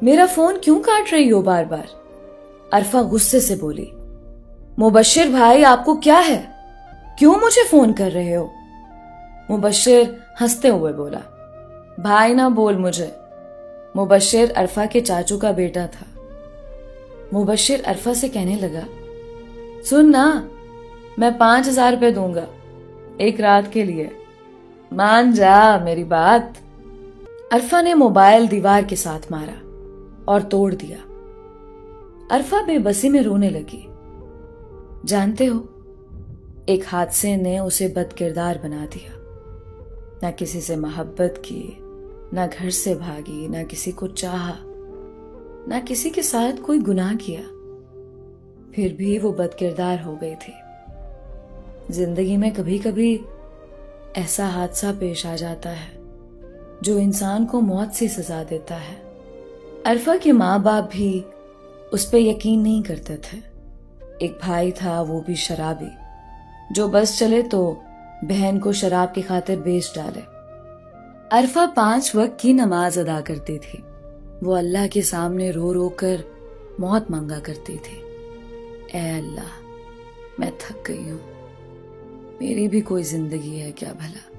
میرا فون کیوں کاٹ رہی ہو بار بار؟ عرفہ غصے سے بولی۔ مبشر بھائی آپ کو کیا ہے؟ کیوں مجھے فون کر رہے ہو؟ مبشر ہنستے ہوئے بولا، بھائی نہ بول مجھے۔ مبشر عرفہ کے چاچو کا بیٹا تھا۔ مبشر عرفہ سے کہنے لگا، سن نا، میں 5,000 روپے دوں گا ایک رات کے لیے، مان جا میری بات۔ عرفہ نے موبائل دیوار کے ساتھ مارا اور توڑ دیا۔ عرفہ بے بسی میں رونے لگی۔ جانتے ہو، ایک حادثے نے اسے بد کردار بنا دیا۔ نہ کسی سے محبت کی، نہ گھر سے بھاگی، نہ کسی کو چاہا، نہ کسی کے ساتھ کوئی گناہ کیا، پھر بھی وہ بد کردار ہو گئی تھی۔ زندگی میں کبھی کبھی ایسا حادثہ پیش آ جاتا ہے جو انسان کو موت سے سزا دیتا ہے۔ عرفہ کے ماں باپ بھی اس پہ یقین نہیں کرتے تھے۔ ایک بھائی تھا، وہ بھی شرابی، جو بس چلے تو بہن کو شراب کی خاطر بیچ ڈالے۔ عرفہ 5 وقت کی نماز ادا کرتی تھی۔ وہ اللہ کے سامنے رو رو کر موت مانگا کرتی تھی، اے اللہ میں تھک گئی ہوں، میری بھی کوئی زندگی ہے کیا بھلا؟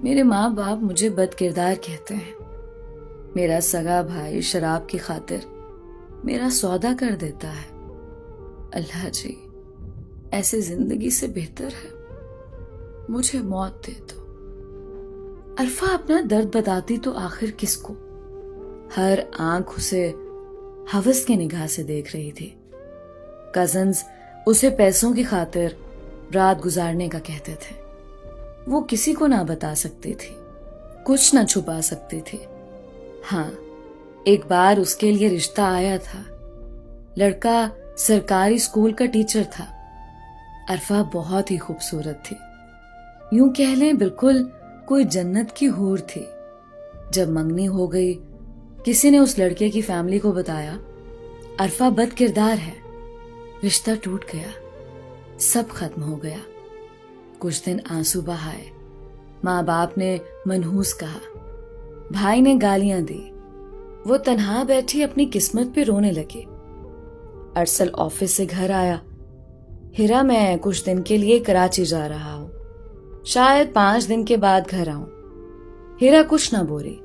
میرے ماں باپ مجھے بد کردار کہتے ہیں، میرا سگا بھائی شراب کی خاطر میرا سودا کر دیتا ہے۔ اللہ جی، ایسے زندگی سے بہتر ہے مجھے موت دے دو۔ عرفہ اپنا درد بتاتی تو آخر کس کو؟ ہر آنکھ اسے ہوس کی نگاہ سے دیکھ رہی تھی۔ کزنز اسے پیسوں کی خاطر رات گزارنے کا کہتے تھے۔ وہ کسی کو نہ بتا سکتی تھی، کچھ نہ چھپا سکتی تھی۔ ہاں، ایک بار اس کے لیے رشتہ آیا تھا۔ لڑکا سرکاری اسکول کا ٹیچر تھا۔ عرفہ بہت ہی خوبصورت تھی، یوں کہہ لیں بالکل کوئی جنت کی حور تھی۔ جب منگنی ہو گئی، کسی نے اس لڑکے کی فیملی کو بتایا، عرفہ بد کردار ہے۔ رشتہ ٹوٹ گیا، سب ختم ہو گیا۔ کچھ دن آنسو بہائے، ماں باپ نے منحوس کہا، بھائی نے گالیاں دی۔ وہ تنہا بیٹھی اپنی قسمت پہ رونے لگی۔ ارسل آفس سے گھر آیا۔ ہیرا، میں کچھ دن کے لیے کراچی جا رہا ہوں، شاید 5 دن کے بعد گھر آؤں۔ ہیرا کچھ نہ بولی۔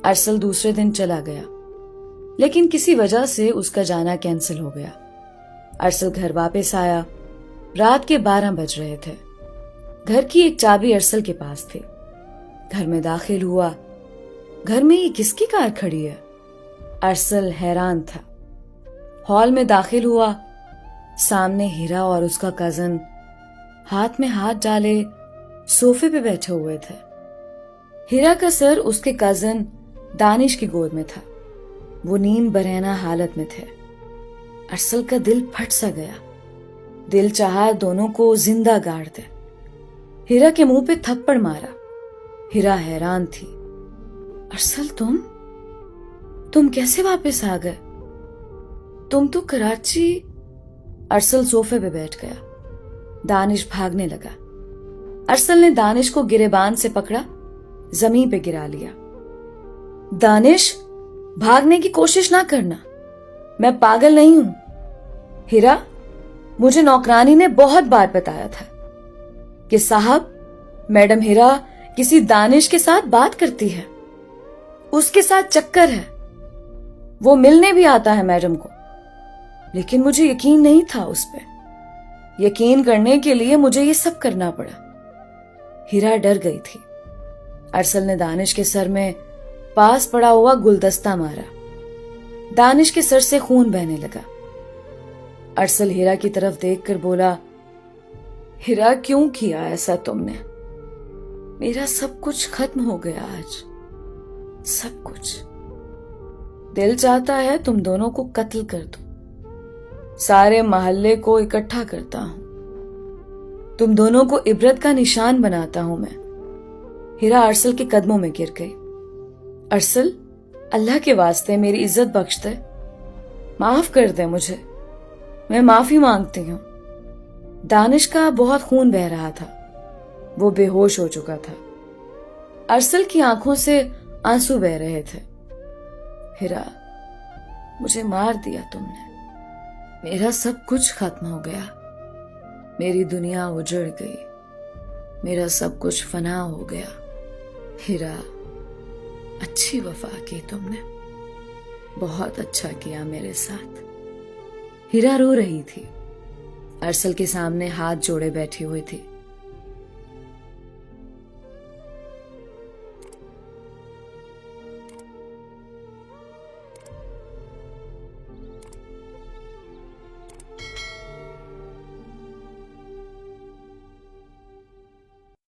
ارسل دوسرے دن چلا گیا، لیکن کسی وجہ سے اس کا جانا کینسل ہو گیا۔ ارسل گھر واپس آیا۔ رات کے 12 بج رہے تھے۔ گھر کی ایک چابی ارسل کے پاس تھی۔ گھر میں داخل ہوا۔ گھر میں یہ کس کی کار کھڑی ہے؟ ارسل حیران تھا۔ ہال میں داخل ہوا۔ سامنے ہیرا اور اس کا کزن ہاتھ میں ہاتھ ڈالے صوفے پہ بیٹھے ہوئے تھے۔ ہیرا کا سر اس کے کزن دانش کی گود میں تھا۔ وہ نیم برہنہ حالت میں تھے۔ ارسل کا دل پھٹ سا گیا۔ دل چاہا دونوں کو زندہ گاڑ دے۔ ہیرا کے منہ پہ تھپڑ مارا۔ ہیرا حیران تھی۔ ارسل، تم کیسے واپس آ گئے؟ تم تو کراچی۔ ارسل صوفے پہ بیٹھ گیا۔ دانش بھاگنے لگا۔ ارسل نے دانش کو گریبان سے پکڑا، زمین پہ گرا لیا۔ دانش، بھاگنے کی کوشش نہ کرنا، میں پاگل نہیں ہوں۔ ہیرا، مجھے نوکرانی نے بہت بار بتایا تھا کہ صاحب، میڈم ہیرا کسی دانش کے ساتھ بات کرتی ہے، اس کے ساتھ چکر ہے، وہ ملنے بھی آتا ہے میڈم کو، لیکن مجھے یقین نہیں تھا اس پہ۔ یقین کرنے کے لیے مجھے یہ سب کرنا پڑا۔ ہیرا ڈر گئی تھی۔ ارسل نے دانش کے سر میں پاس پڑا ہوا گلدستہ مارا۔ دانش کے سر سے خون بہنے لگا۔ ارسل ہیرا کی طرف دیکھ کر بولا، ہیرا کیوں کیا ایسا تم نے؟ میرا سب کچھ ختم ہو گیا آج، سب کچھ۔ دل چاہتا ہے تم دونوں کو قتل کر دو، سارے محلے کو اکٹھا کرتا ہوں، تم دونوں کو عبرت کا نشان بناتا ہوں میں۔ ہیرا ارسل کے قدموں میں گر گئی۔ ارسل، اللہ کے واسطے میری عزت بخش دے، معاف کر دے مجھے، میں معافی مانگتی ہوں۔ دانش کا بہت خون بہہ رہا تھا، وہ بے ہوش ہو چکا تھا۔ ارسل کی آنکھوں سے آنسو بہہ رہے تھے۔ ہیرا، مجھے مار دیا تم نے. میرا سب کچھ ختم ہو گیا. میری دنیا اجڑ گئی. میرا سب کچھ فنا ہو گیا. ہیرا، اچھی وفا کی تم نے. بہت اچھا کیا میرے ساتھ. ہیرا رو رہی تھی. ارسل کے سامنے ہاتھ جوڑے بیٹھی ہوئی تھی.